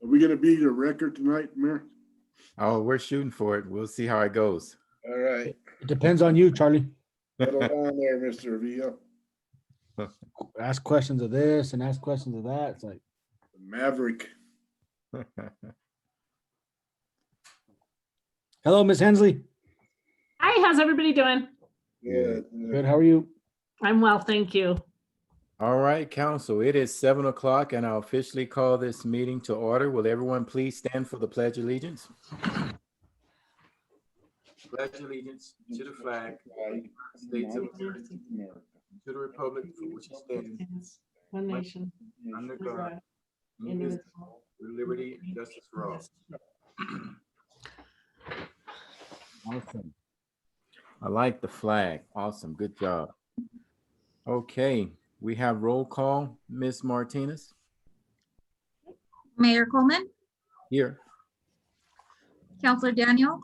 Are we gonna beat a record tonight, Mayor? Oh, we're shooting for it. We'll see how it goes. All right. It depends on you, Charlie. Settle down there, Mr. Villa. Ask questions of this and ask questions of that. It's like, Maverick. hello, Miss Hensley. Hi, how's everybody doing? Yeah. Good. How are you? I'm well, thank you. All right, council, it is 7 o'clock and I'll officially call this meeting to order. Will everyone please stand for the Pledge of Allegiance? Pledge allegiance to the flag of the United States of America, to the republic for which it stands, One nation. under God, indivisible, with liberty and justice for all. Awesome. I like the flag. Awesome. Good job. Okay, we have roll call. Ms. Martinez Mayor Coleman, here. Counselor Daniel,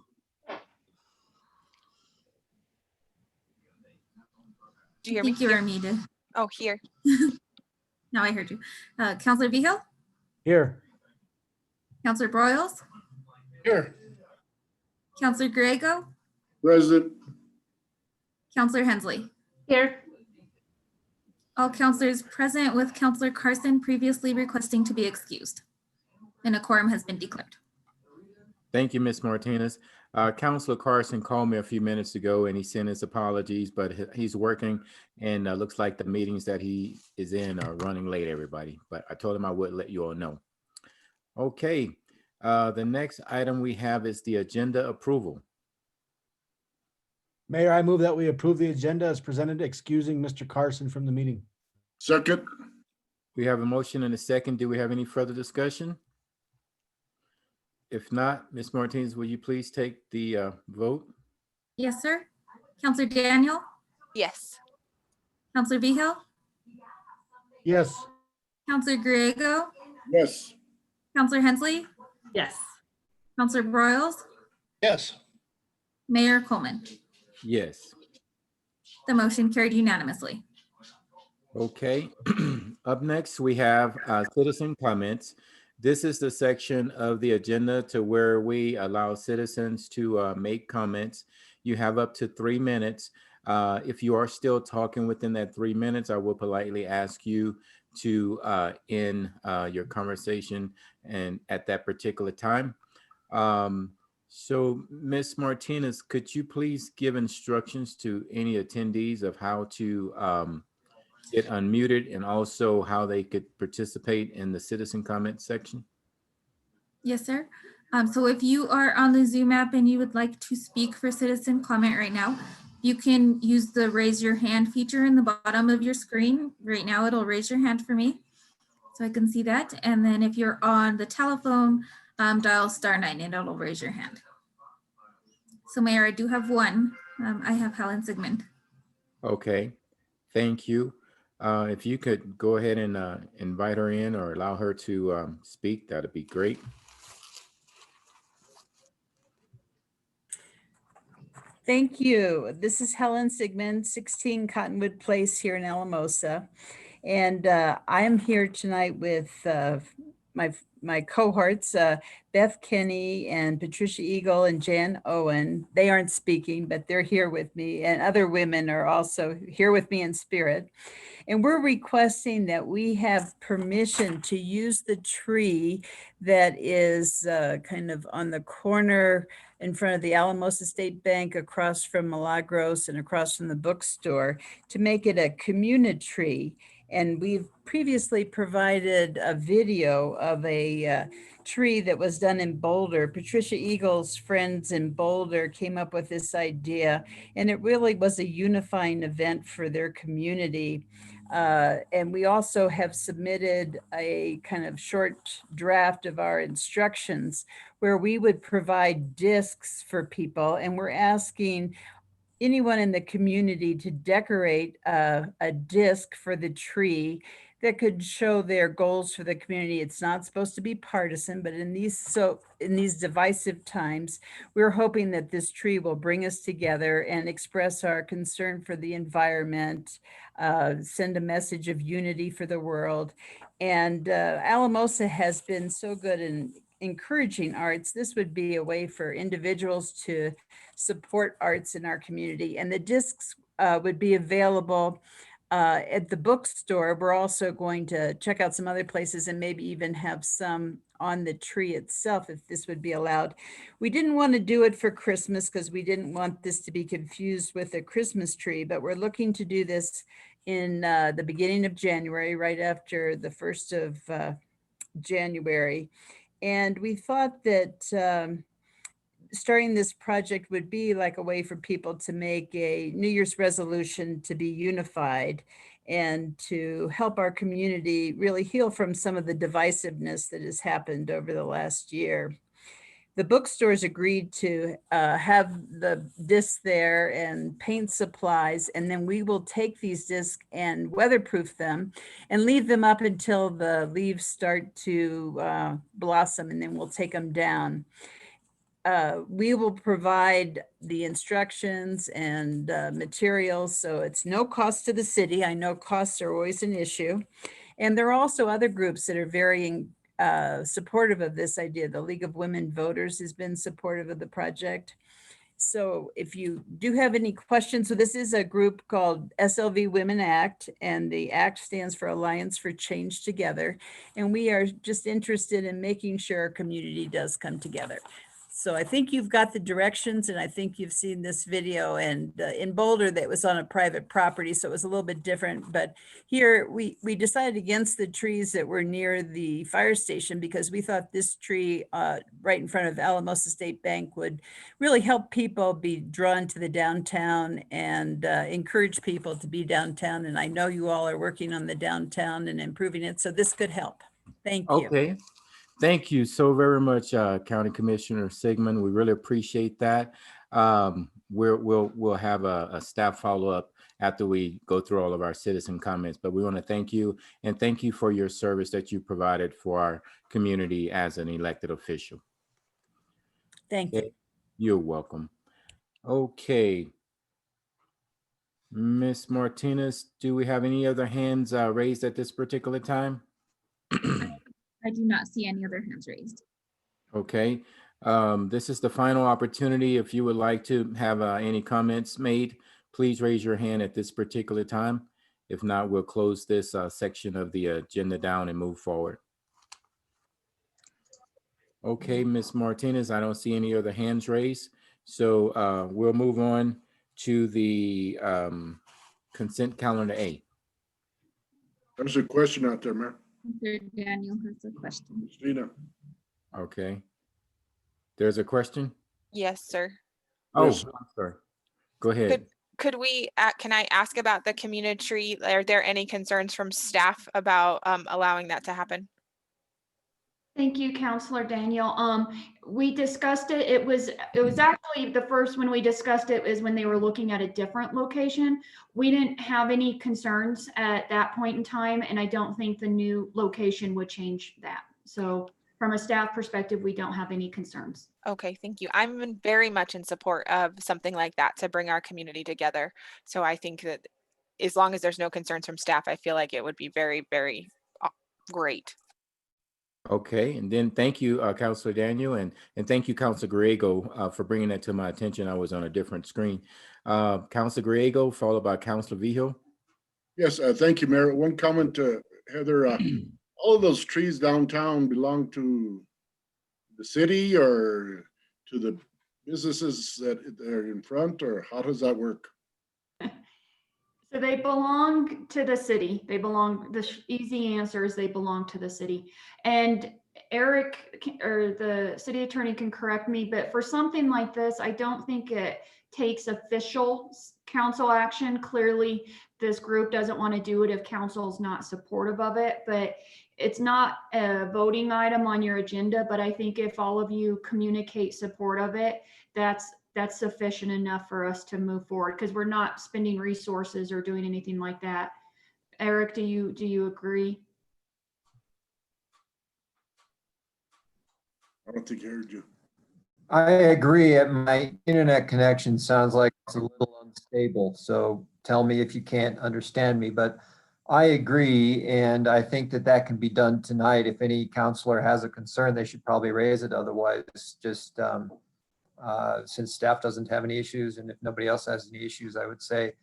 Do you I hear me? think you Here. were muted. Oh, here. Now I heard you. Counselor Vigil, Here. Counselor Broyles, Here. Counselor Griego, President. Counselor Hensley. Here. All counselors present with Counselor Carson previously requesting to be excused. And a quorum has been declared. Thank you, Ms. Martinez. Councilor Carson called me a few minutes ago and he sent his apologies, but he's working and looks like the meetings that he is in are running late, everybody. But I told him I would let you all know. Okay, the next item we have is the agenda approval. Mayor, I move that we approve the agenda as presented, excusing Mr. Carson from the meeting. Second. We have a motion and a second. Do we have any further discussion? If not, Ms. Martinez, will you please take the vote? Yes, sir. Counselor Daniel, Yes. Counselor Vigil, Yes. Counselor Griego, Yes. Counselor Hensley, Yes. Counselor Broyles, Yes. Mayor Coleman. Yes. The motion carried unanimously. Okay, up next, we have citizen comments. This is the section of the agenda to where we allow citizens to make comments. You have up to 3 minutes. If you are still talking within that 3 minutes, I will politely ask you to end your conversation and at that particular time. So Ms. Martinez, could you please give instructions to any attendees of how to get unmuted and also how they could participate in the citizen comment section? Yes, sir. So if you are on the Zoom app and you would like to speak for citizen comment right now, you can use the raise your hand feature in the bottom of your screen. Right now, it'll raise your hand for me so I can see that. And then if you're on the telephone, dial *9 and it'll raise your hand. So Mayor, I do have one. I have Helen Sigmund. Okay, thank you. If you could go ahead and invite her in or allow her to speak, that'd be great. Thank you. This is Helen Sigmund, 16 Cottonwood Place here in Alamosa. And I'm here tonight with my cohorts, Beth Kinney and Patricia Eagle and Jan Owen. They aren't speaking, but they're here with me, and other women are also here with me in spirit. And we're requesting that we have permission to use the tree that is kind of on the corner in front of the Alamosa State Bank, across from Milagros and across from the bookstore, to make it a community tree. And we've previously provided a video of a tree that was done in Boulder. Patricia Eagle's friends in Boulder came up with this idea, and it really was a unifying event for their community. And we also have submitted a kind of short draft of our instructions where we would provide discs for people, and we're asking anyone in the community to decorate a disc for the tree that could show their goals for the community. It's not supposed to be partisan, but in these divisive times, we're hoping that this tree will bring us together and express our concern for the environment, send a message of unity for the world. And Alamosa has been so good in encouraging arts. This would be a way for individuals to support arts in our community. And the discs would be available at the bookstore. We're also going to check out some other places and maybe even have some on the tree itself, if this would be allowed. We didn't want to do it for Christmas because we didn't want this to be confused with a Christmas tree, but we're looking to do this in the beginning of January, right after the 1st of January. And we thought that starting this project would be like a way for people to make a New Year's resolution to be unified and to help our community really heal from some of the divisiveness that has happened over the last year. The bookstores agreed to have the discs there and paint supplies, and then we will take these discs and weatherproof them and leave them up until the leaves start to blossom, and then we'll take them down. We will provide the instructions and materials, so it's no cost to the city. I know costs are always an issue. And there are also other groups that are very supportive of this idea. The League of Women Voters has been supportive of the project. So if you do have any questions, so this is a group called SLV Women Act, and the ACT stands for Alliance for Change Together. And we are just interested in making sure our community does come together. So I think you've got the directions, and I think you've seen this video, and in Boulder that was on a private property, so it was a little bit different. But here we decided against the trees that were near the fire station because we thought this tree right in front of Alamosa State Bank would really help people be drawn to the downtown and encourage people to be downtown. And I know you all are working on the downtown and improving it, so this could help. Thank you. Okay. Thank you so very much, County Commissioner Sigmund. We really appreciate that. We'll have a staff follow-up after we go through all of our citizen comments, but we want to thank you and thank you for your service that you provided for our community as an elected official. Thank you. You're welcome. Okay. Ms. Martinez, do we have any other hands raised at this particular time? I do not see any other hands raised. Okay, this is the final opportunity. If you would like to have any comments made, please raise your hand at this particular time. If not, we'll close this section of the agenda down and move forward. Okay, Ms. Martinez, I don't see any other hands raised. So we'll move on to the consent calendar A. There's a question out there, Mayor. Mr. Daniel has a question. Christina. Okay. There's a question? Yes, sir. Oh, Yes. I'm sorry. Go ahead. Could we, can I ask about the community tree? Are there any concerns from staff about allowing that to happen? Thank you, Counselor Daniel. We discussed it. It was actually the first when we discussed it is when they were looking at a different location. We didn't have any concerns at that point in time, and I don't think the new location would change that. So from a staff perspective, we don't have any concerns. Okay, thank you. I'm very much in support of something like that to bring our community together. So I think that as long as there's no concerns from staff, I feel like it would be very, very great. Okay, and then thank you, Councilor Daniel, and thank you, Councilor Griego, for bringing that to my attention. I was on a different screen. Councilor Griego, followed by Councilor Vigil. Yes, thank you, Mayor. One comment to Heather. All of those trees downtown belong to the city or to the businesses that are in front, or how does that work? So they belong to the city. They belong, the easy answer is they belong to the city. And Eric or the city attorney can correct me, but for something like this, I don't think it takes official council action. Clearly, this group doesn't want to do it if council is not supportive of it, but it's not a voting item on your agenda. But I think if all of you communicate support of it, that's sufficient enough for us to move forward, because we're not spending resources or doing anything like that. Eric, do you agree? I don't think I heard you. I agree. My internet connection sounds like it's a little unstable. So tell me if you can't understand me, but I agree, and I think that that can be done tonight. If any counselor has a concern, they should probably raise it. Otherwise, just since staff doesn't have any issues, and if nobody else has any issues, I would say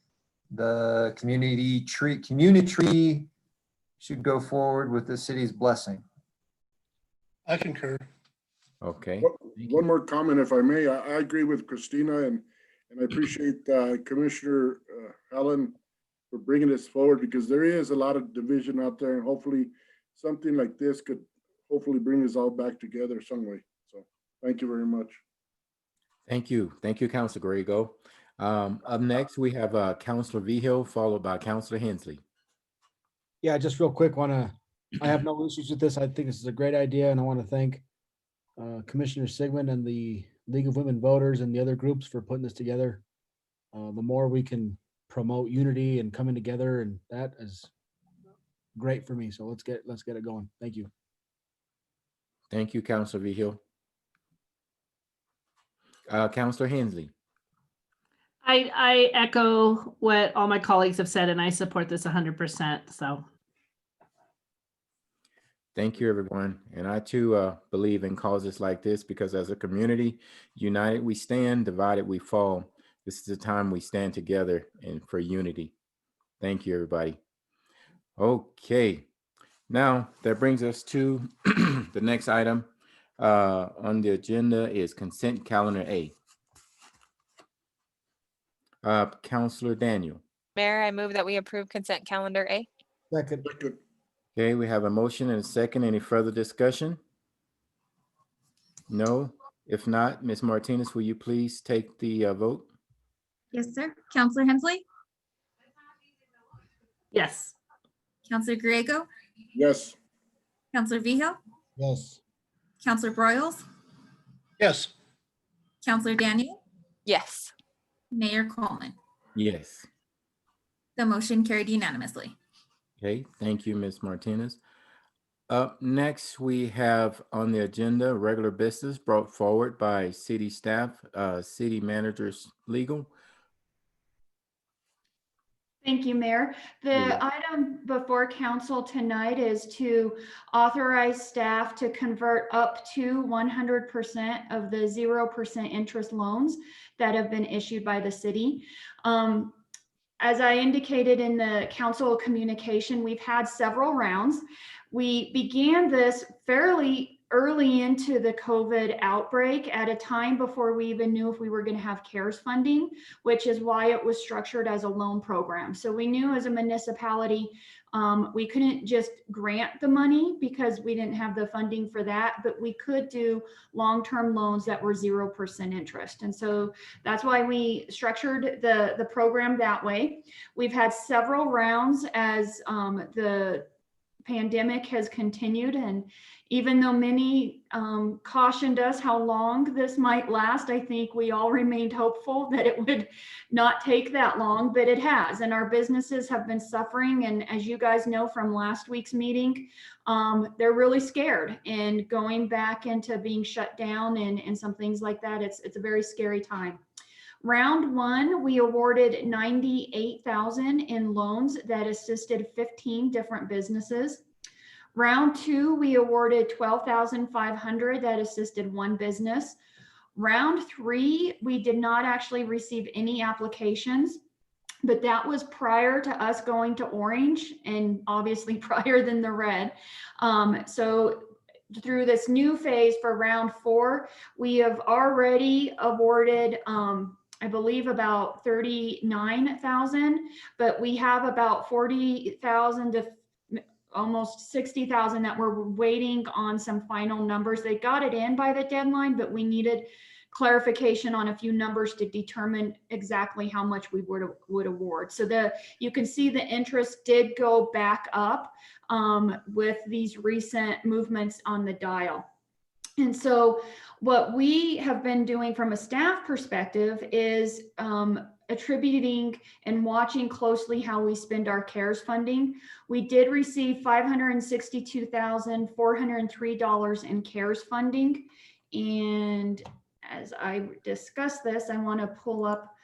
the community tree should go forward with the city's blessing. I concur. Okay. One more comment, if I may. I agree with Christina, and I appreciate Commissioner Helen for bringing this forward, because there is a lot of division out there, and hopefully something like this could hopefully bring us all back together some way. So thank you very much. Thank you. Thank you, Councilor Grego. Up next, we have Councilor Vigil, followed by Councilor Hensley. Yeah, just real quick, I have no issues with this. I think this is a great idea, and I want to thank Commissioner Sigmund and the League of Women Voters and the other groups for putting this together. The more we can promote unity and coming together, and that is great for me. So let's get it going. Thank you. Thank you, Councilor Vigil. Councilor Hensley. I echo what all my colleagues have said, and I support this 100%. So Thank you, everyone. And I too believe in causes like this, because as a community, united we stand, divided we fall. This is the time we stand together and for unity. Thank you, everybody. Okay. Now that brings us to the next item on the agenda is consent calendar A. Councilor Daniel. Mayor, I move that we approve consent calendar A. Second. Good. Okay, we have a motion and a second. Any further discussion? No? If not, Ms. Martinez, will you please take the vote? Yes, sir. Counselor Hensley, yes. Counselor Griego, Yes. Counselor Vigil, Yes. Counselor Broyles, Yes. Counselor Daniel, Yes. Mayor Coleman. Yes. The motion carried unanimously. Okay, thank you, Ms. Martinez. Up next, we have on the agenda regular business brought forward by city staff, city managers legal. Thank you, Mayor. The item before council tonight is to authorize staff to convert up to 100% of the 0% interest loans that have been issued by the city. As I indicated in the council communication, we've had several rounds. We began this fairly early into the COVID outbreak, at a time before we even knew if we were going to have CARES funding, which is why it was structured as a loan program. So we knew as a municipality, we couldn't just grant the money because we didn't have the funding for that, but we could do long-term loans that were 0% interest. And so that's why we structured the program that way. We've had several rounds as the pandemic has continued, and even though many cautioned us how long this might last, I think we all remained hopeful that it would not take that long, but it has, and our businesses have been suffering. And as you guys know from last week's meeting, they're really scared, and going back into being shut down and some things like that, it's a very scary time. Round one, we awarded $98,000 in loans that assisted 15 different businesses. Round two, we awarded $12,500 that assisted one business. Round three, we did not actually receive any applications, but that was prior to us going to orange, and obviously prior than the red. So through this new phase for round four, we have already awarded I believe about 39,000, but we have about 40,000 to almost 60,000 that we're waiting on some final numbers. They got it in by the deadline, but we needed clarification on a few numbers to determine exactly how much we would award. So you can see the interest did go back up with these recent movements on the dial. And so what we have been doing from a staff perspective is attributing and watching closely how we spend our CARES funding. We did receive $562,403 in CARES funding. And as I discuss this, I want to pull up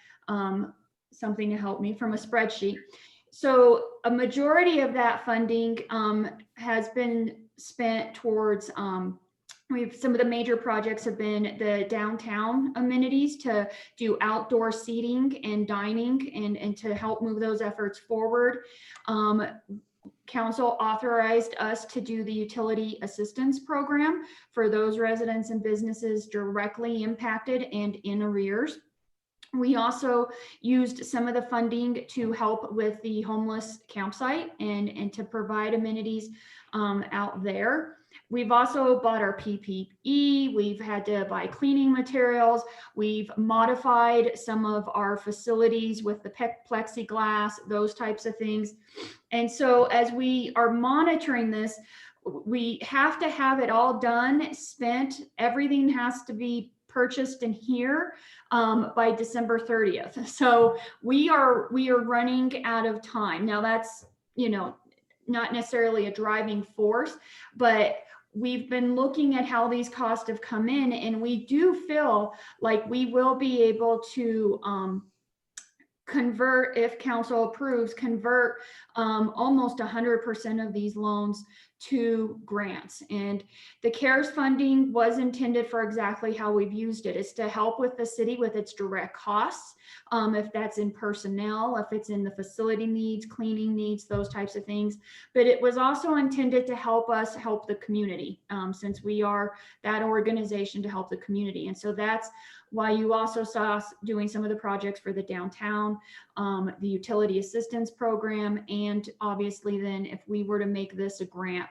something to help me from a spreadsheet. So a majority of that funding has been spent towards, some of the major projects have been the downtown amenities to do outdoor seating and dining and to help move those efforts forward. Council authorized us to do the utility assistance program for those residents and businesses directly impacted and in arrears. We also used some of the funding to help with the homeless campsite and to provide amenities out there. We've also bought our PPE. We've had to buy cleaning materials. We've modified some of our facilities with the plexiglass, those types of things. And so as we are monitoring this, we have to have it all done, spent. Everything has to be purchased in here by December 30th. So we are running out of time. Now that's, not necessarily a driving force, but we've been looking at how these costs have come in, and we do feel like we will be able to convert, if council approves, almost 100% of these loans to grants. And the CARES funding was intended for exactly how we've used it. It's to help with the city with its direct costs. If that's in personnel, if it's in the facility needs, cleaning needs, those types of things. But it was also intended to help us help the community, since we are that organization to help the community. And so that's why you also saw us doing some of the projects for the downtown, the utility assistance program, and obviously then if we were to make this a grant.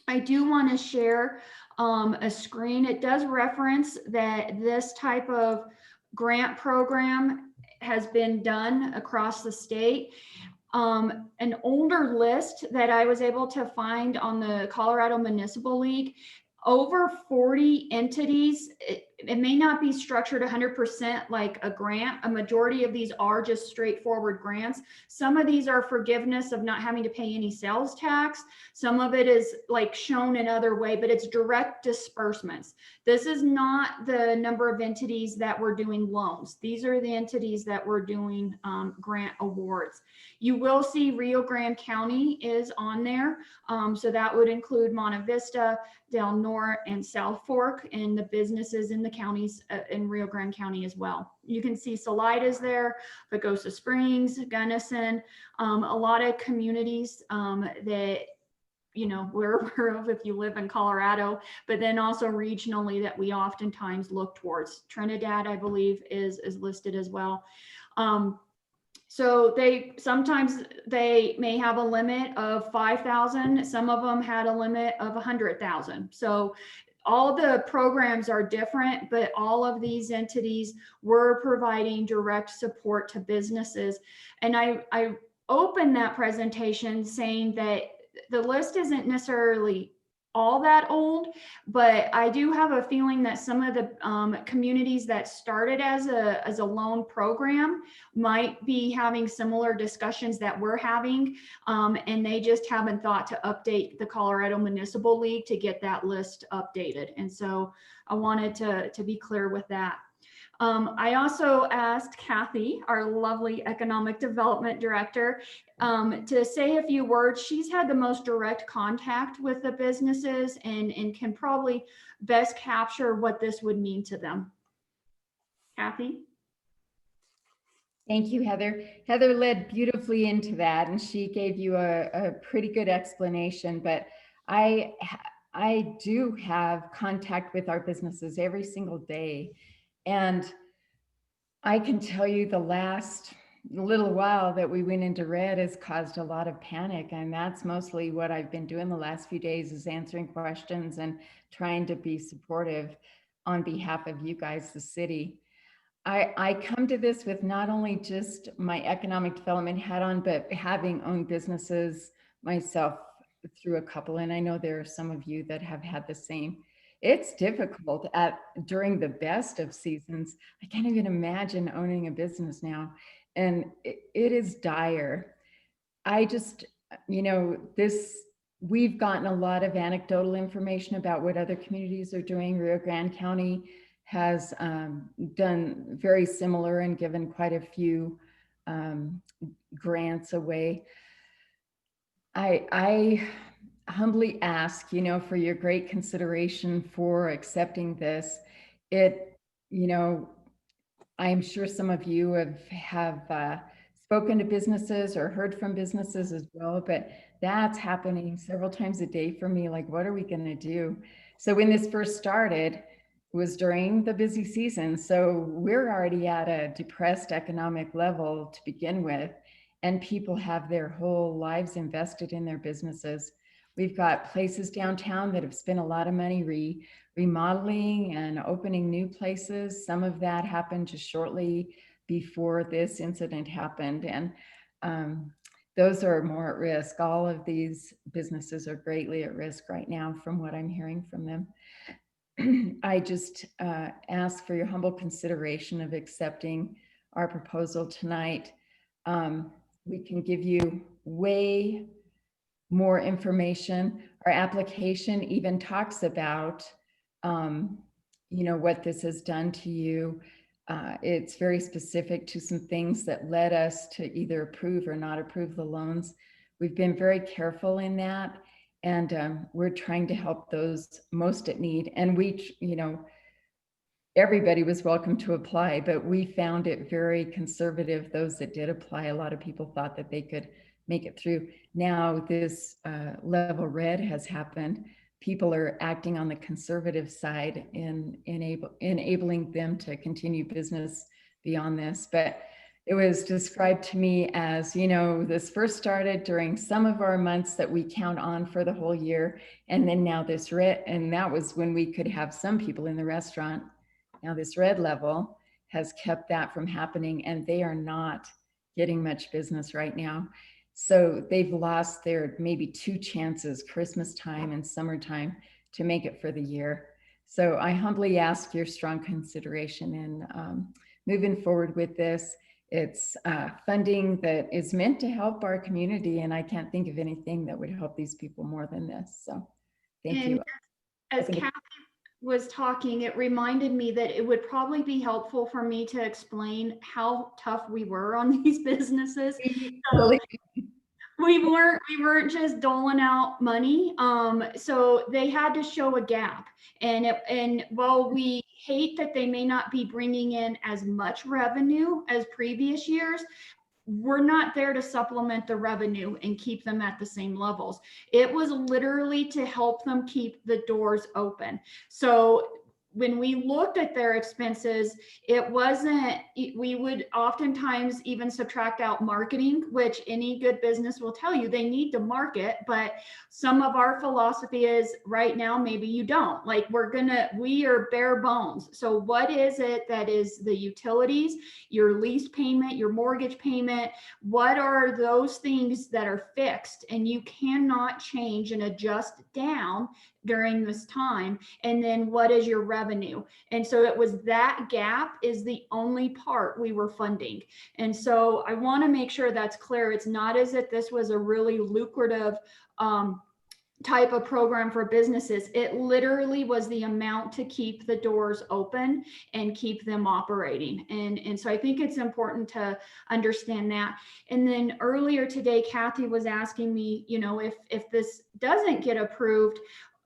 I do want to share a screen. It does reference that this type of grant program has been done across the state. An older list that I was able to find on the Colorado Municipal League, over 40 entities. It may not be structured 100% like a grant. A majority of these are just straightforward grants. Some of these are forgiveness of not having to pay any sales tax. Some of it is like shown another way, but it's direct disbursements. This is not the number of entities that we're doing loans. These are the entities that we're doing grant awards. You will see Rio Grande County is on there. So that would include Monte Vista, Del Norte, and South Fork, and the businesses in the counties in Rio Grande County as well. You can see Salida's there, Pagosa Springs, Gunnison, a lot of communities that we're aware of if you live in Colorado, but then also regionally that we oftentimes look towards. Trinidad, I believe, is listed as well. So sometimes they may have a limit of 5,000. Some of them had a limit of 100,000. So all the programs are different, but all of these entities were providing direct support to businesses. And I opened that presentation saying that the list isn't necessarily all that old, but I do have a feeling that some of the communities that started as a loan program might be having similar discussions that we're having, and they just haven't thought to update the Colorado Municipal League to get that list updated. And so I wanted to be clear with that. I also asked Kathy, our lovely economic development director, to say a few words. She's had the most direct contact with the businesses and can probably best capture what this would mean to them. Kathy? Thank you, Heather. Heather led beautifully into that, and she gave you a pretty good explanation, but I do have contact with our businesses every single day. And I can tell you the last little while that we went into red has caused a lot of panic. And that's mostly what I've been doing the last few days, is answering questions and trying to be supportive on behalf of you guys, the city. I come to this with not only just my economic development hat on, but having owned businesses myself through a couple. And I know there are some of you that have had the same. It's difficult during the best of seasons. I can't even imagine owning a business now. And it is dire. I just, we've gotten a lot of anecdotal information about what other communities are doing. Rio Grande County has done very similar and given quite a few grants away. I humbly ask, for your great consideration for accepting this. I'm sure some of you have spoken to businesses or heard from businesses as well, but that's happening several times a day for me. Like, what are we going to do? So when this first started, it was during the busy season. So we're already at a depressed economic level to begin with, and people have their whole lives invested in their businesses. We've got places downtown that have spent a lot of money remodeling and opening new places. Some of that happened just shortly before this incident happened. And those are more at risk. All of these businesses are greatly at risk right now from what I'm hearing from them. I just ask for your humble consideration of accepting our proposal tonight. We can give you way more information. Our application even talks about, what this has done to you. It's very specific to some things that led us to either approve or not approve the loans. We've been very careful in that, and we're trying to help those most at need. And everybody was welcome to apply, but we found it very conservative. Those that did apply, a lot of people thought that they could make it through. Now this level red has happened. People are acting on the conservative side in enabling them to continue business beyond this. But it was described to me as, this first started during some of our months that we count on for the whole year. And then now this red, and that was when we could have some people in the restaurant. Now this red level has kept that from happening, and they are not getting much business right now. So they've lost their maybe 2 chances, Christmas time and summertime, to make it for the year. So I humbly ask your strong consideration in moving forward with this. It's funding that is meant to help our community, and I can't think of anything that would help these people more than this. So thank you. As Kathy was talking, it reminded me that it would probably be helpful for me to explain how tough we were on these businesses. We weren't just doling out money. So they had to show a gap. And while we hate that they may not be bringing in as much revenue as previous years, we're not there to supplement the revenue and keep them at the same levels. It was literally to help them keep the doors open. So when we looked at their expenses, we would oftentimes even subtract out marketing, which any good business will tell you they need to market. But some of our philosophy is right now, maybe you don't. Like we are bare bones. So what is it that is the utilities, your lease payment, your mortgage payment? What are those things that are fixed and you cannot change and adjust down during this time? And then what is your revenue? And so it was that gap is the only part we were funding. And so I want to make sure that's clear. It's not as if this was a really lucrative type of program for businesses. It literally was the amount to keep the doors open and keep them operating. And so I think it's important to understand that. And then earlier today, Kathy was asking me, if this doesn't get approved,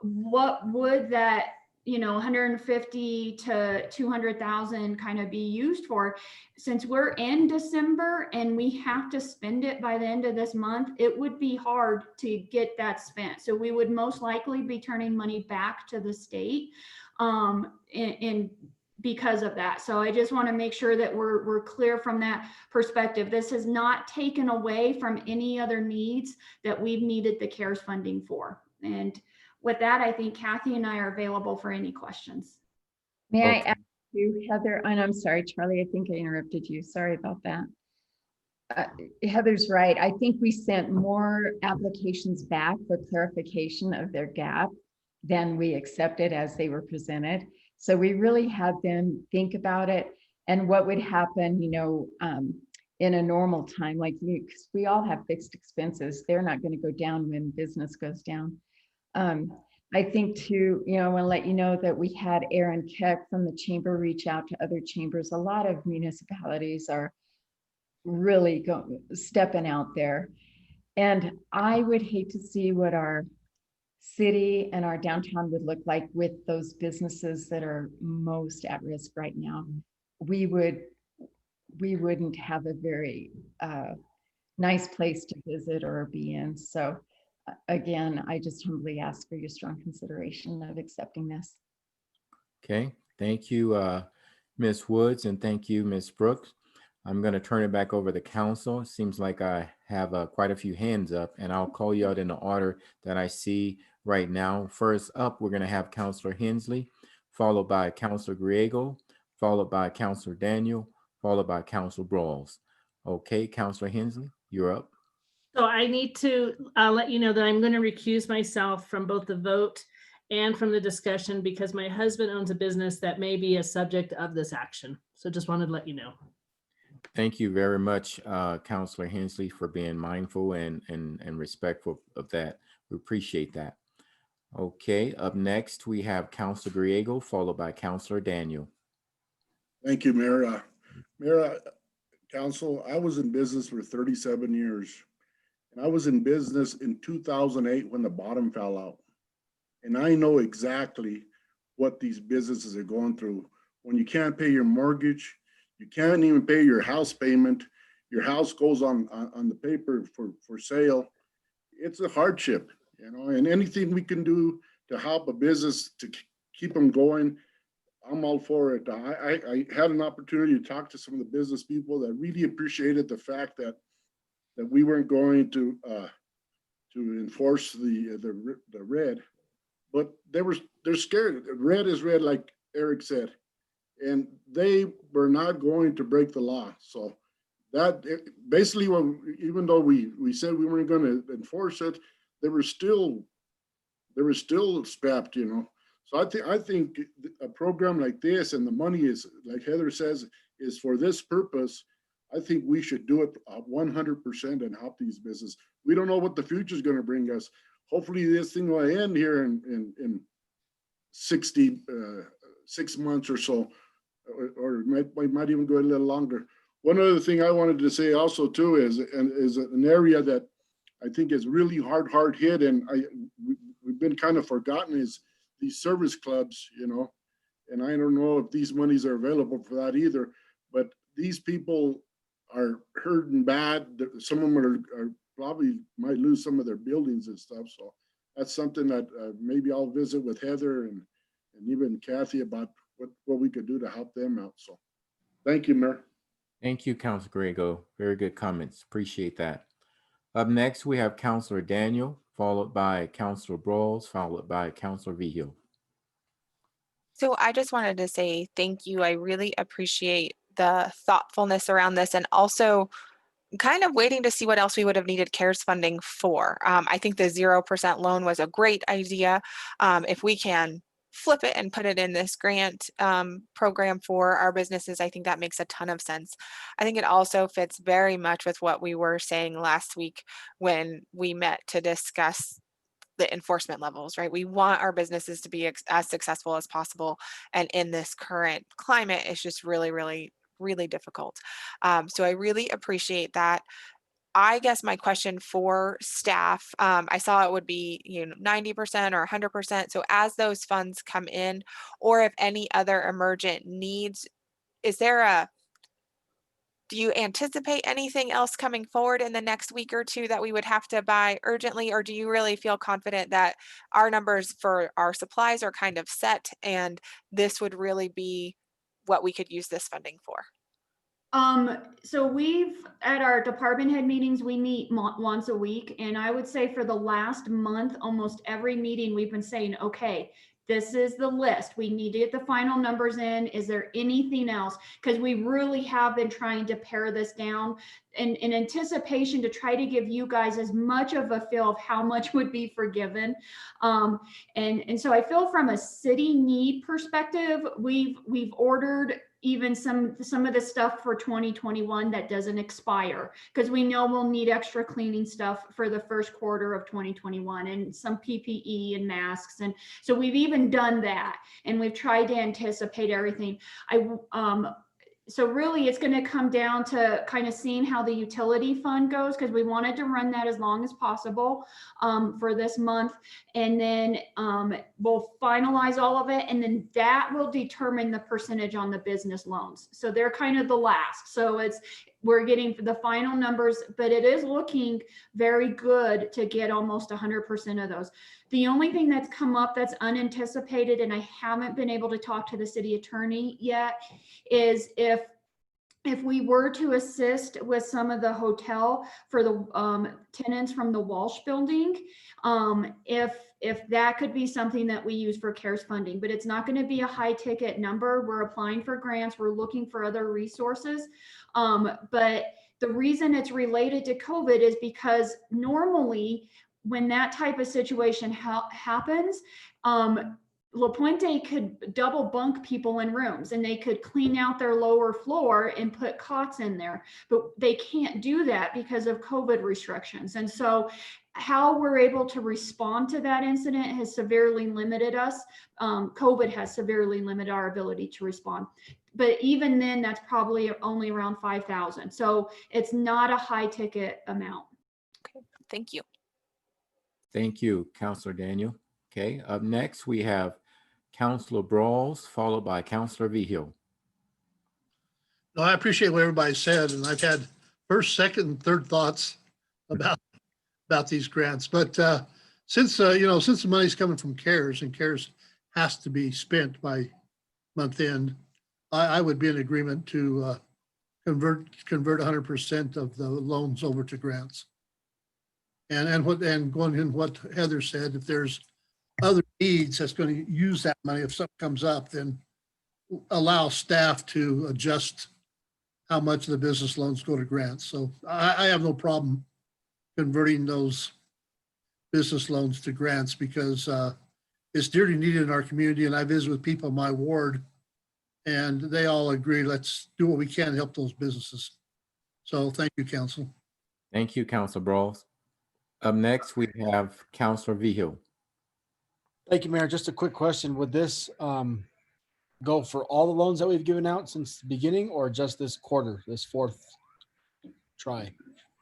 what would that 150 to 200,000 kind of be used for? Since we're in December and we have to spend it by the end of this month, it would be hard to get that spent. So we would most likely be turning money back to the state and because of that. So I just want to make sure that we're clear from that perspective. This has not taken away from any other needs that we've needed the CARES funding for. And with that, I think Kathy and I are available for any questions. May I ask you, Heather? And I'm sorry, Charlie, I think I interrupted you. Sorry about that. Heather's right. I think we sent more applications back for clarification of their gap than we accepted as they were presented. So we really had them think about it and what would happen, in a normal time, like because we all have fixed expenses. They're not going to go down when business goes down. I think too, I want to let you know that we had Aaron Keck from the chamber reach out to other chambers. A lot of municipalities are really stepping out there. And I would hate to see what our city and our downtown would look like with those businesses that are most at risk right now. We wouldn't have a very nice place to visit or be in. So again, I just humbly ask for your strong consideration of accepting this. Okay, thank you, Ms. Woods, and thank you, Ms. Brooks. I'm going to turn it back over to council. It seems like I have quite a few hands up, and I'll call you out in the order that I see right now. First up, we're going to have Councilor Hensley, followed by Councilor Griego, followed by Councilor Daniel, followed by Councilor Brawls. Okay, Councilor Hensley, you're up. So I need to let you know that I'm going to recuse myself from both the vote and from the discussion because my husband owns a business that may be a subject of this action. So just wanted to let you know. Thank you very much, Councilor Hensley, for being mindful and respectful of that. We appreciate that. Okay, up next, we have Councilor Griego, followed by Councilor Daniel. Thank you, Mayor. Mayor, Council, I was in business for 37 years. And I was in business in 2008 when the bottom fell out. And I know exactly what these businesses are going through. When you can't pay your mortgage, you can't even pay your house payment. Your house goes on the paper for sale. It's a hardship, you know, and anything we can do to help a business to keep them going, I'm all for it. I had an opportunity to talk to some of the business people that really appreciated the fact that we weren't going to enforce the red, but they're scared. Red is red, like Eric said, and they were not going to break the law. So that basically, even though we said we weren't going to enforce it, they were still strapped, you know. So I think a program like this, and the money is, like Heather says, is for this purpose. I think we should do it 100% and help these businesses. We don't know what the future is going to bring us. Hopefully this thing will end here in 6 months or so, or might even go a little longer. One other thing I wanted to say also too is an area that I think is really hard hit, and we've been kind of forgotten, is these service clubs, you know. And I don't know if these monies are available for that either, but these people are hurting bad. Some of them are probably might lose some of their buildings and stuff. So that's something that maybe I'll visit with Heather and even Kathy about what we could do to help them out. So thank you, Mayor. Thank you, Councilor Griego. Very good comments. Appreciate that. Up next, we have Councilor Daniel, followed by Councilor Brawls, followed by Councilor Vigil. So I just wanted to say thank you. I really appreciate the thoughtfulness around this, and also kind of waiting to see what else we would have needed CARES funding for. I think the 0% loan was a great idea. If we can flip it and put it in this grant program for our businesses, I think that makes a ton of sense. I think it also fits very much with what we were saying last week when we met to discuss the enforcement levels, right? We want our businesses to be as successful as possible. And in this current climate, it's just really difficult. So I really appreciate that. I guess my question for staff, I saw it would be 90% or 100%. So as those funds come in, or if any other emergent needs, do you anticipate anything else coming forward in the next week or two that we would have to buy urgently? Or do you really feel confident that our numbers for our supplies are kind of set and this would really be what we could use this funding for? So we've, at our department head meetings, we meet once a week. And I would say for the last month, almost every meeting, we've been saying, okay, this is the list. We need to get the final numbers in. Is there anything else? Because we really have been trying to pare this down in anticipation to try to give you guys as much of a feel of how much would be forgiven. And so I feel from a city need perspective, we've ordered even some of the stuff for 2021 that doesn't expire, because we know we'll need extra cleaning stuff for the first quarter of 2021, and some PPE and masks. And so we've even done that, and we've tried to anticipate everything. so really it's going to come down to kind of seeing how the utility fund goes, because we wanted to run that as long as possible for this month. And then we'll finalize all of it. And then that will determine the percentage on the business loans. So they're kind of the last. So we're getting the final numbers, but it is looking very good to get almost 100% of those. The only thing that's come up that's unanticipated, and I haven't been able to talk to the city attorney yet, is if we were to assist with some of the hotel for the tenants from the Walsh building, if that could be something that we use for CARES funding, but it's not going to be a high ticket number. We're applying for grants. We're looking for other resources. But the reason it's related to COVID is because normally when that type of situation happens, La Puente could double bunk people in rooms, and they could clean out their lower floor and put cots in there, but they can't do that because of COVID restrictions. And so how we're able to respond to that incident has severely limited us. COVID has severely limited our ability to respond. But even then, that's probably only around 5,000. So it's not a high ticket amount. Okay, thank you. Thank you, Councilor Daniel. Okay, up next we have Councilor Brawls, followed by Councilor Vigil. No, I appreciate what everybody said, and I've had first, second, and third thoughts about these grants. But since the money's coming from CARES, and CARES has to be spent by month end, I would be in agreement to convert 100% of the loans over to grants. And going in what Heather said, if there's other needs that's going to use that money, if something comes up, then allow staff to adjust how much of the business loans go to grants. So I have no problem converting those business loans to grants, because it's dearly needed in our community. And I visit with people in my ward, and they all agree, let's do what we can to help those businesses. So thank you, Council. Thank you, Councilor Brawls. Up next, we have Councilor Vigil. Thank you, Mayor. Just a quick question. Would this go for all the loans that we've given out since the beginning, or just this quarter, this fourth try?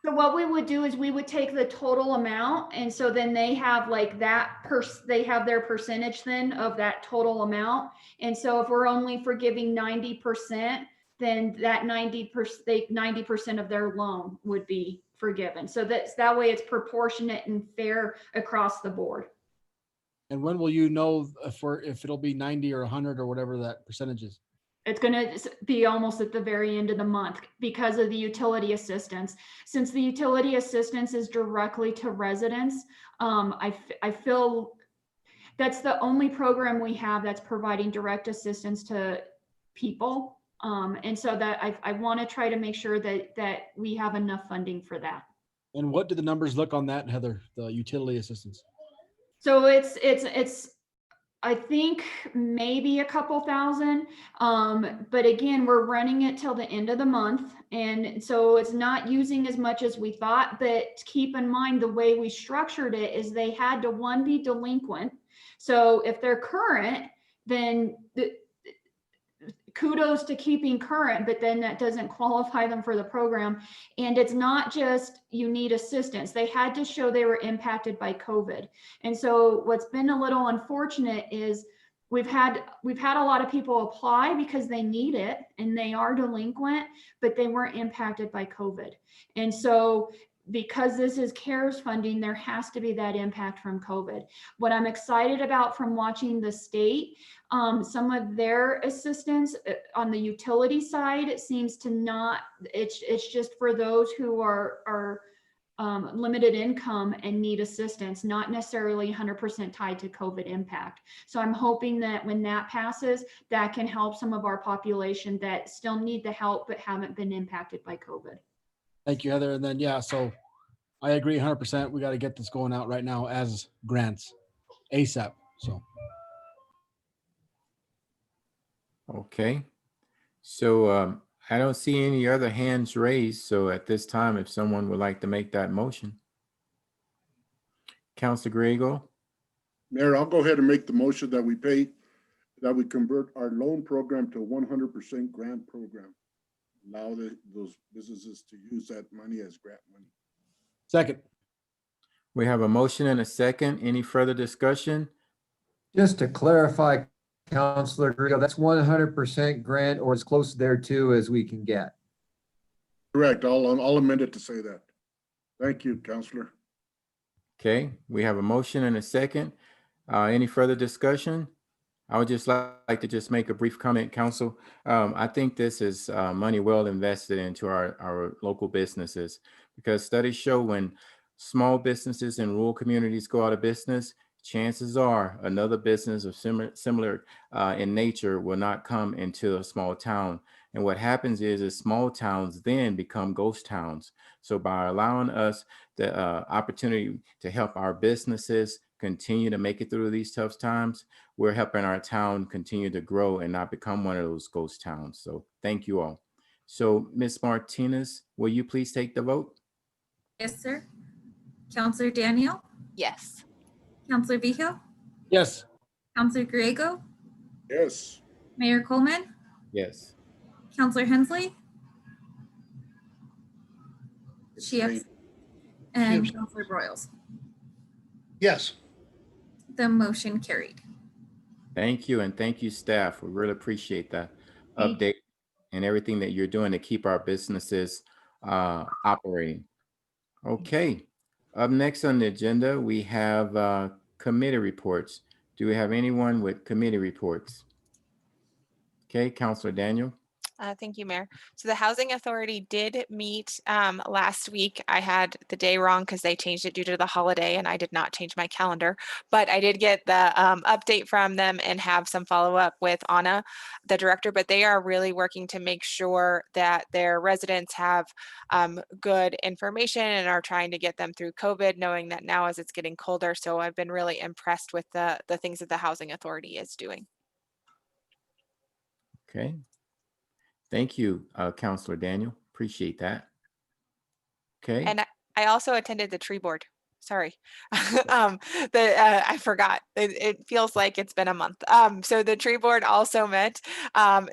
So what we would do is we would take the total amount, and so then they have like they have their percentage then of that total amount. And so if we're only forgiving 90%, then that 90% of their loan would be forgiven. So that way it's proportionate and fair across the board. And when will you know if it'll be 90 or 100 or whatever that percentage is? It's going to be almost at the very end of the month because of the utility assistance. Since the utility assistance is directly to residents, I feel that's the only program we have that's providing direct assistance to people. And so that I want to try to make sure that we have enough funding for that. And what do the numbers look on that, Heather, the utility assistance? So it's I think maybe a couple thousand. But again, we're running it till the end of the month. And so it's not using as much as we thought, but keep in mind the way we structured it is they had to be delinquent. So if they're current, then kudos to keeping current, but then that doesn't qualify them for the program. And it's not just you need assistance. They had to show they were impacted by COVID. And so what's been a little unfortunate is we've had a lot of people apply because they need it and they are delinquent, but they weren't impacted by COVID. And so because this is CARES funding, there has to be that impact from COVID. What I'm excited about from watching the state, some of their assistance on the utility side, it seems to not, it's just for those who are limited income and need assistance, not necessarily 100% tied to COVID impact. So I'm hoping that when that passes, that can help some of our population that still need the help but haven't been impacted by COVID. Thank you, Heather. And then, yeah, so I agree 100%. We got to get this going out right now as grants ASAP. So. Okay. So I don't see any other hands raised. So at this time, if someone would like to make that motion. Councilor Griego. Mayor, I'll go ahead and make the motion that we convert our loan program to 100% grant program. allow those businesses to use that money as grant money. Second. We have a motion and a second. Any further discussion? Just to clarify, Counselor Griego, that's 100% grant or as close thereto as we can get. Correct. I'll amend it to say that. Thank you, Counselor. Okay, we have a motion and a second. Any further discussion? I would just like to just make a brief comment, Council. I think this is money well invested into our local businesses, because studies show when small businesses in rural communities go out of business, chances are another business of similar in nature will not come into a small town. And what happens is small towns then become ghost towns. So by allowing us the opportunity to help our businesses continue to make it through these tough times, we're helping our town continue to grow and not become one of those ghost towns. So thank you all. So Ms. Martinez, will you please take the vote? Yes, sir. Counselor Daniel, Yes. Counselor Vigil, Yes. Counselor Griego, Yes. Mayor Coleman, Yes. Counselor Hensley, Abstain. and Abstain. Counselor Broyles. Yes. The motion carried. Thank you, and thank you, staff. We really appreciate that Thank- update and everything that you're doing to keep our businesses operating. Okay, up next on the agenda, we have committee reports. Do we have anyone with committee reports? Okay, Counselor Daniel. Thank you, Mayor. So the Housing Authority did meet last week. I had the day wrong because they changed it due to the holiday and I did not change my calendar, but I did get the update from them and have some follow-up with Anna, the director, but they are really working to make sure that their residents have good information and are trying to get them through COVID, knowing that now as it's getting colder. So I've been really impressed with the things that the Housing Authority is doing. Okay. Thank you, Counselor Daniel. Appreciate that. Okay. And I also attended the tree board. Sorry. I forgot. It feels like it's been a month. So the tree board also met.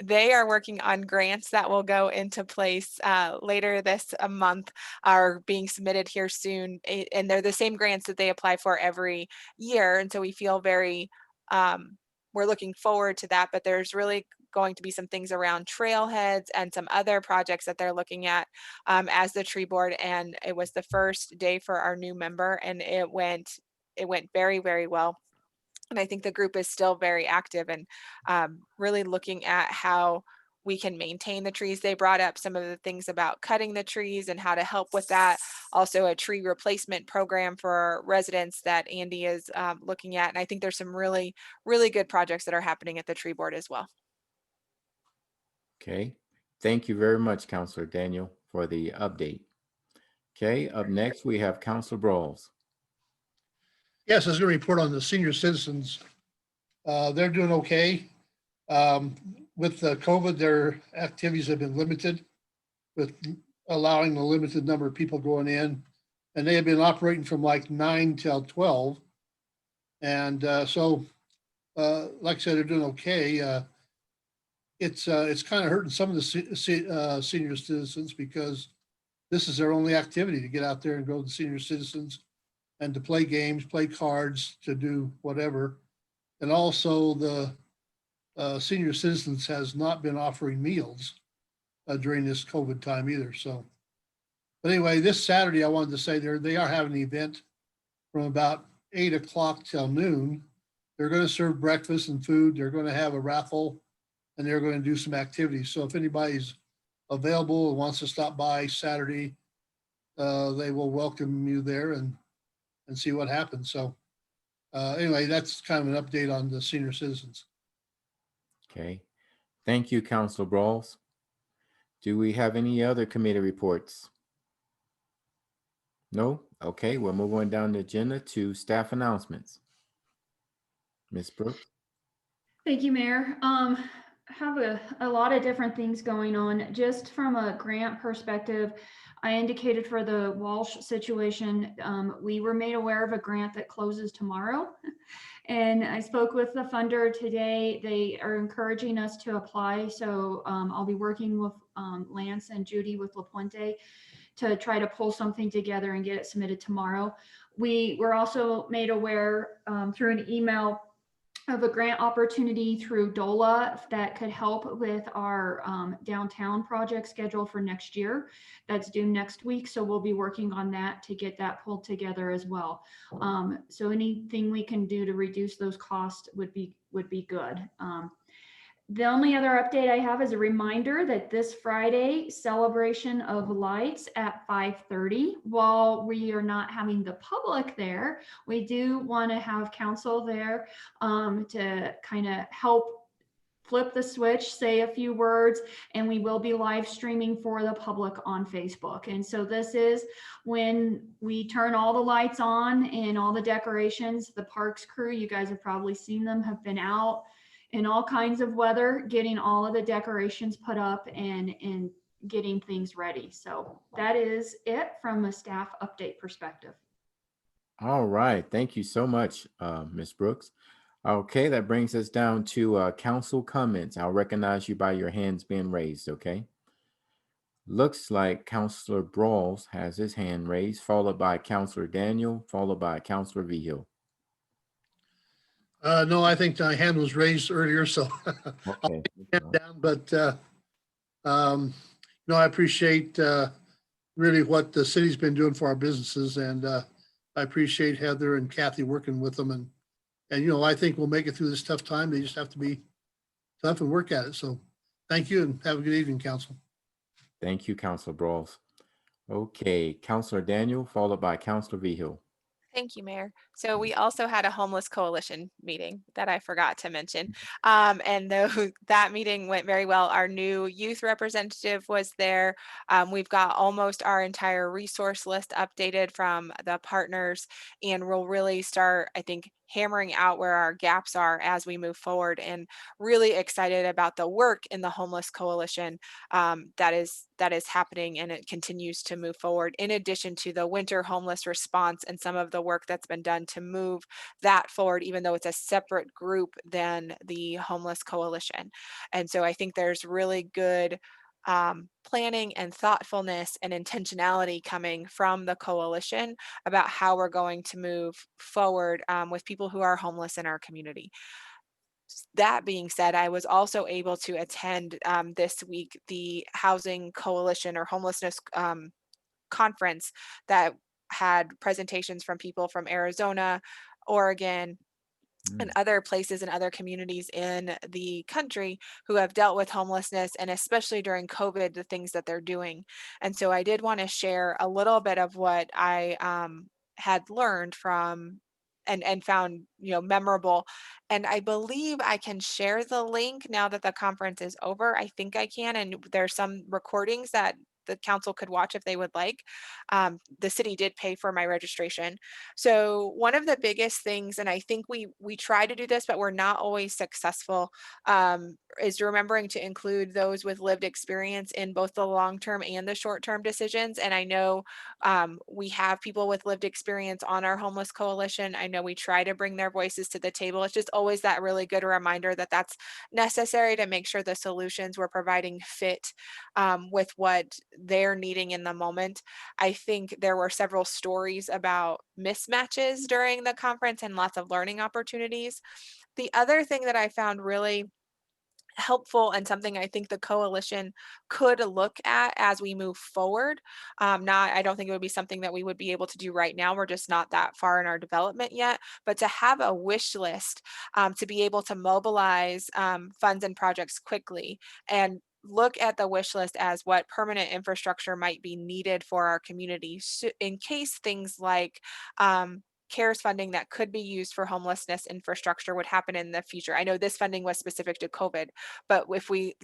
They are working on grants that will go into place later this month, are being submitted here soon. And they're the same grants that they apply for every year. And so we feel very, we're looking forward to that, but there's really going to be some things around trailheads and some other projects that they're looking at as the tree board. And it was the first day for our new member and it went very, very well. And I think the group is still very active and really looking at how we can maintain the trees. They brought up some of the things about cutting the trees and how to help with that. Also a tree replacement program for residents that Andy is looking at. And I think there's some really, really good projects that are happening at the tree board as well. Okay. Thank you very much, Counselor Daniel, for the update. Okay, up next we have Counselor Brawls. Yes, I was going to report on the senior citizens. They're doing okay. With the COVID, their activities have been limited with allowing a limited number of people going in. And they have been operating from like 9 till 12. And so, like I said, they're doing okay. It's kind of hurting some of the senior citizens because this is their only activity, to get out there and go to the senior citizens and to play games, play cards, to do whatever. And also the senior citizens has not been offering meals during this COVID time either. So, but anyway, this Saturday, I wanted to say they are having an event from about 8 o'clock till noon. They're going to serve breakfast and food. They're going to have a raffle and they're going to do some activities. So if anybody's available and wants to stop by Saturday, they will welcome you there and see what happens. So anyway, that's kind of an update on the senior citizens. Okay. Thank you, Counselor Brawls. Do we have any other committee reports? No? Okay, we're moving down the agenda to staff announcements. Ms. Brooks? Thank you, Mayor. have a lot of different things going on. Just from a grant perspective, I indicated for the Walsh situation, we were made aware of a grant that closes tomorrow. And I spoke with the funder today. They are encouraging us to apply. So I'll be working with Lance and Judy with La Puente to try to pull something together and get it submitted tomorrow. We were also made aware through an email of a grant opportunity through DOLA that could help with our downtown project schedule for next year. That's due next week. So we'll be working on that to get that pulled together as well. So anything we can do to reduce those costs would be good. The only other update I have is a reminder that this Friday, celebration of lights at 5:30. While we are not having the public there, we do want to have council there to kind of help flip the switch, say a few words, and we will be live streaming for the public on Facebook. And so this is when we turn all the lights on and all the decorations. The parks crew, you guys have probably seen them, have been out in all kinds of weather, getting all of the decorations put up and getting things ready. So that is it from a staff update perspective. All right. Thank you so much, Ms. Brooks. Okay, that brings us down to council comments. I'll recognize you by your hands being raised, okay? Looks like Councilor Brawls has his hand raised, followed by Councilor Daniel, followed by Councilor Vigil. No, I think my hand was raised earlier, so Okay. down, but no, I appreciate really what the city's been doing for our businesses, and I appreciate Heather and Kathy working with them, and you know, I think we'll make it through this tough time. They just have to be tough and work at it. So thank you and have a good evening, council. Thank you, Councilor Brawls. Okay, Councilor Daniel, followed by Councilor Vigil. Thank you, Mayor. So we also had a homeless coalition meeting that I forgot to mention. And though that meeting went very well, our new youth representative was there. We've got almost our entire resource list updated from the partners, and we'll really start, I think, hammering out where our gaps are as we move forward, and really excited about the work in the homeless coalition that is happening, and it continues to move forward, in addition to the winter homeless response and some of the work that's been done to move that forward, even though it's a separate group than the homeless coalition. And so I think there's really good planning and thoughtfulness and intentionality coming from the coalition about how we're going to move forward with people who are homeless in our community. That being said, I was also able to attend this week the Housing Coalition or Homelessness conference that had presentations from people from Arizona, Oregon, and other places and other communities in the country who have dealt with homelessness, and especially during COVID, the things that they're doing. And so I did want to share a little bit of what I had learned from and found, you know, memorable. And I believe I can share the link now that the conference is over. I think I can, and there's some recordings that the council could watch if they would like. The city did pay for my registration. So one of the biggest things, and I think we try to do this, but we're not always successful, is remembering to include those with lived experience in both the long-term and the short-term decisions. And I know we have people with lived experience on our homeless coalition. I know we try to bring their voices to the table. It's just always that really good reminder that that's necessary to make sure the solutions we're providing fit with what they're needing in the moment. I think there were several stories about mismatches during the conference and lots of learning opportunities. The other thing that I found really helpful, and something I think the coalition could look at as we move forward. I don't think it would be something that we would be able to do right now. We're just not that far in our development yet, but to have a wish list to be able to mobilize funds and projects quickly, and look at the wish list as what permanent infrastructure might be needed for our community in case things like CARES funding that could be used for homelessness infrastructure would happen in the future. I know this funding was specific to COVID, but if we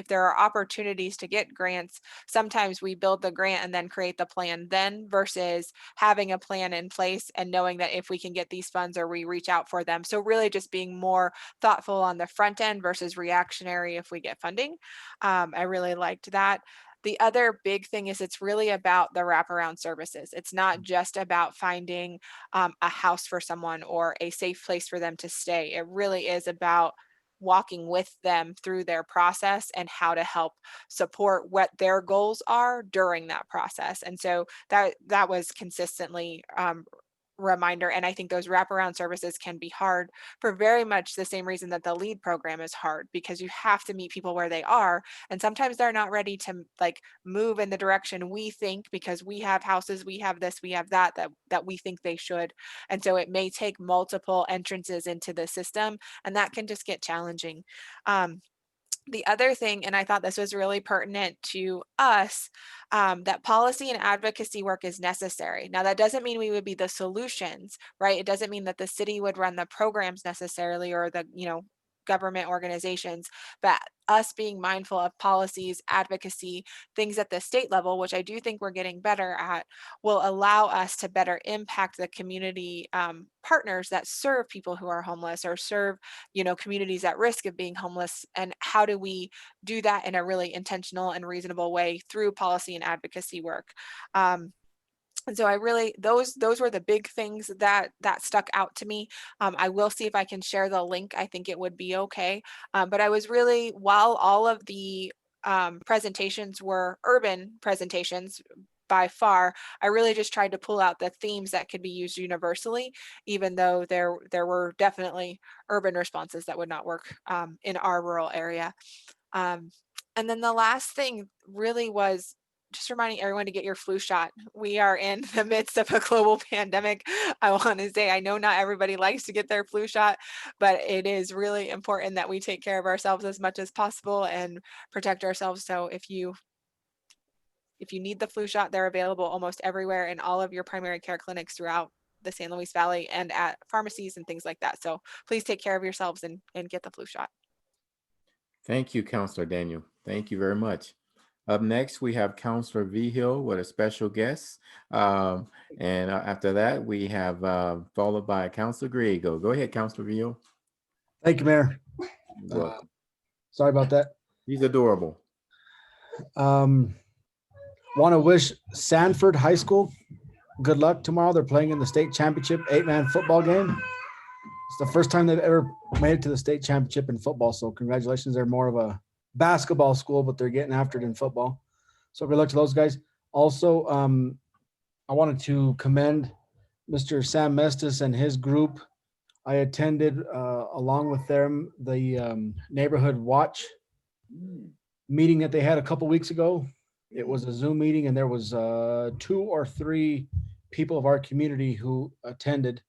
there are opportunities to get grants, sometimes we build the grant and then create the plan then, versus having a plan in place and knowing that if we can get these funds or we reach out for them. So really just being more thoughtful on the front end versus reactionary if we get funding. I really liked that. The other big thing is it's really about the wraparound services. It's not just about finding a house for someone or a safe place for them to stay. It really is about walking with them through their process and how to help support what their goals are during that process. And so that was consistently reminder. And I think those wraparound services can be hard for very much the same reason that the LEAD program is hard, because you have to meet people where they are. And sometimes they're not ready to like move in the direction we think, because we have houses, we have this, we have that we think they should. And so it may take multiple entrances into the system, and that can just get challenging. The other thing, and I thought this was really pertinent to us, that policy and advocacy work is necessary. Now, that doesn't mean we would be the solutions, right? It doesn't mean that the city would run the programs necessarily, or the, government organizations, but us being mindful of policies, advocacy, things at the state level, which I do think we're getting better at, will allow us to better impact the community partners that serve people who are homeless, or serve, communities at risk of being homeless. And how do we do that in a really intentional and reasonable way through policy and advocacy work? And so I really, those were the big things that stuck out to me. I will see if I can share the link. I think it would be okay. But I was really, while all of the presentations were urban presentations by far, I really just tried to pull out the themes that could be used universally, even though there were definitely urban responses that would not work in our rural area. And then the last thing really was just reminding everyone to get your flu shot. We are in the midst of a global pandemic. I want to say, I know not everybody likes to get their flu shot, but it is really important that we take care of ourselves as much as possible and protect ourselves. So if you need the flu shot, they're available almost everywhere in all of your primary care clinics throughout the San Luis Valley, and at pharmacies and things like that. So please take care of yourselves and get the flu shot. Thank you, Councilor Daniel. Thank you very much. Up next, we have Councilor Vigil with a special guest. And after that, we have followed by Councilor Griego. Go ahead, Councilor Vigil. Thank you, Mayor. You're welcome. Sorry about that. He's adorable. Want to wish Sanford High School good luck tomorrow. They're playing in the state championship 8-man football game. It's the first time they've ever made it to the state championship in football. So congratulations. They're more of a basketball school, but they're getting after it in football. So good luck to those guys. Also, I wanted to commend Mr. Sam Mestis and his group. I attended along with them the neighborhood watch meeting that they had a couple weeks ago. It was a Zoom meeting, and there was 2 or 3 people of our community who attended,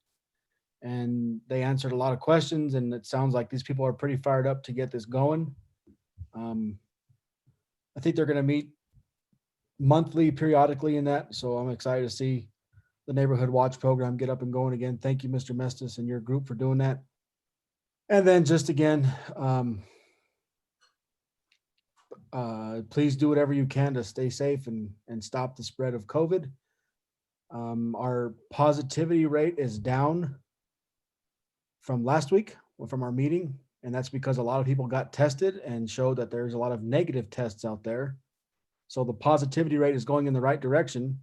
and they answered a lot of questions, and it sounds like these people are pretty fired up to get this going. I think they're going to meet monthly, periodically in that, so I'm excited to see the neighborhood watch program get up and going again. Thank you, Mr. Mestis, and your group for doing that. And then just again, please do whatever you can to stay safe and stop the spread of COVID. Our positivity rate is down from last week, from our meeting, and that's because a lot of people got tested and showed that there's a lot of negative tests out there. So the positivity rate is going in the right direction.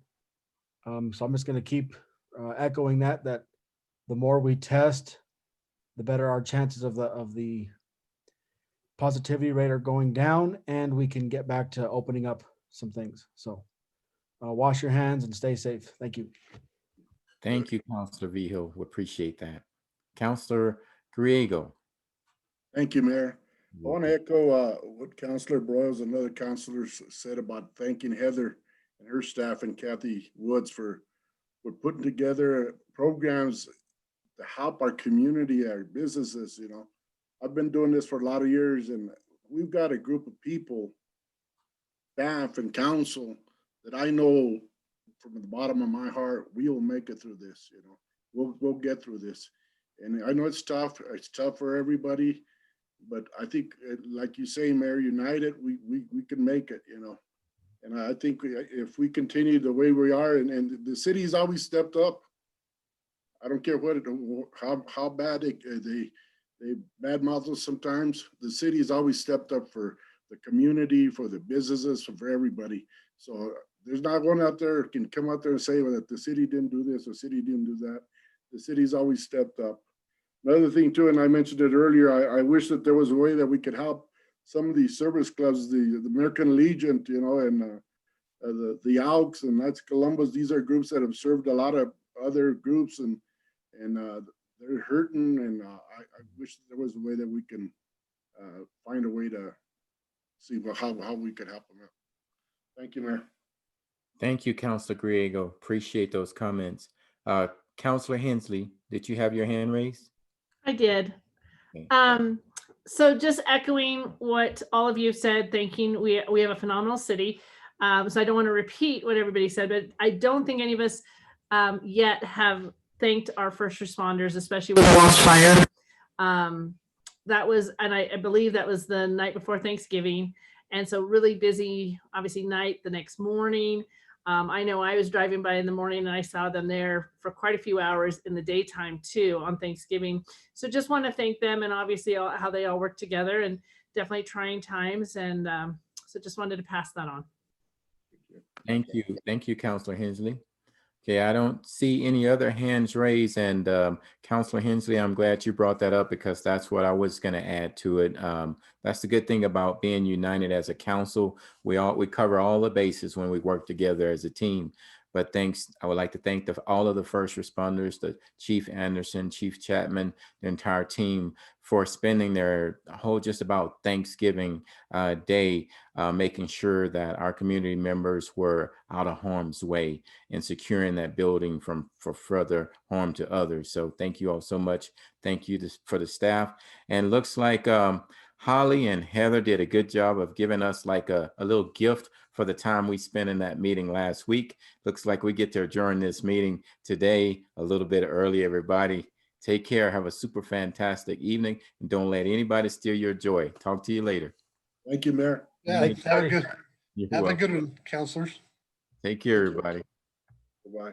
So I'm just going to keep echoing that the more we test, the better our chances of the positivity rate are going down, and we can get back to opening up some things. So wash your hands and stay safe. Thank you. Thank you, Councilor Vigil. We appreciate that. Councilor Griego. Thank you, Mayor. I want to echo what Councilor Brawls and other councilors said about thanking Heather and her staff and Kathy Woods for putting together programs to help our community, our businesses. I've been doing this for a lot of years, and we've got a group of people, staff and council, that I know from the bottom of my heart, we will make it through this. We'll get through this. And I know it's tough. It's tough for everybody, but I think, like you say, Mayor, united, we can make it, you know. And I think if we continue the way we are, and the city's always stepped up. I don't care how bad they badmouth us sometimes. The city's always stepped up for the community, for the businesses, for everybody. So there's not one out there can come out there and say that the city didn't do this or city didn't do that. The city's always stepped up. Another thing too, and I mentioned it earlier, I wish that there was a way that we could help some of these service clubs, the American Legion, you know, and the Elks, and that's Columbus. These are groups that have served a lot of other groups, and they're hurting. And I wish there was a way that we can find a way to see how we could help them out. Thank you, Mayor. Thank you, Councilor Griego. Appreciate those comments. Councilor Hensley, did you have your hand raised? I did. Okay. So just echoing what all of you have said, thanking, we have a phenomenal city. So I don't want to repeat what everybody said, but I don't think any of us yet have thanked our first responders, especially with the lost fire. That was, and I believe that was the night before Thanksgiving. And so really busy, obviously, night the next morning. I know I was driving by in the morning and I saw them there for quite a few hours in the daytime too on Thanksgiving. So just want to thank them, and obviously how they all work together, and definitely trying times. And so just wanted to pass that on. Thank you. Thank you, Councilor Hensley. Okay, I don't see any other hands raised, and Councilor Hensley, I'm glad you brought that up because that's what I was going to add to it. That's the good thing about being united as a council. We cover all the bases when we work together as a team. But I would like to thank all of the first responders, the Chief Anderson, Chief Chapman, the entire team for spending their whole just about Thanksgiving day making sure that our community members were out of harm's way and securing that building for further harm to others. So thank you all so much. Thank you for the staff. And looks like Holly and Heather did a good job of giving us like a little gift for the time we spent in that meeting last week. Looks like we get to adjourn this meeting today a little bit early, everybody. Take care. Have a super fantastic evening. And don't let anybody steal your joy. Talk to you later. Thank you, Mayor. Yeah, Thank you. have a You're good welcome. one, counselors. Take care, everybody. Bye-bye.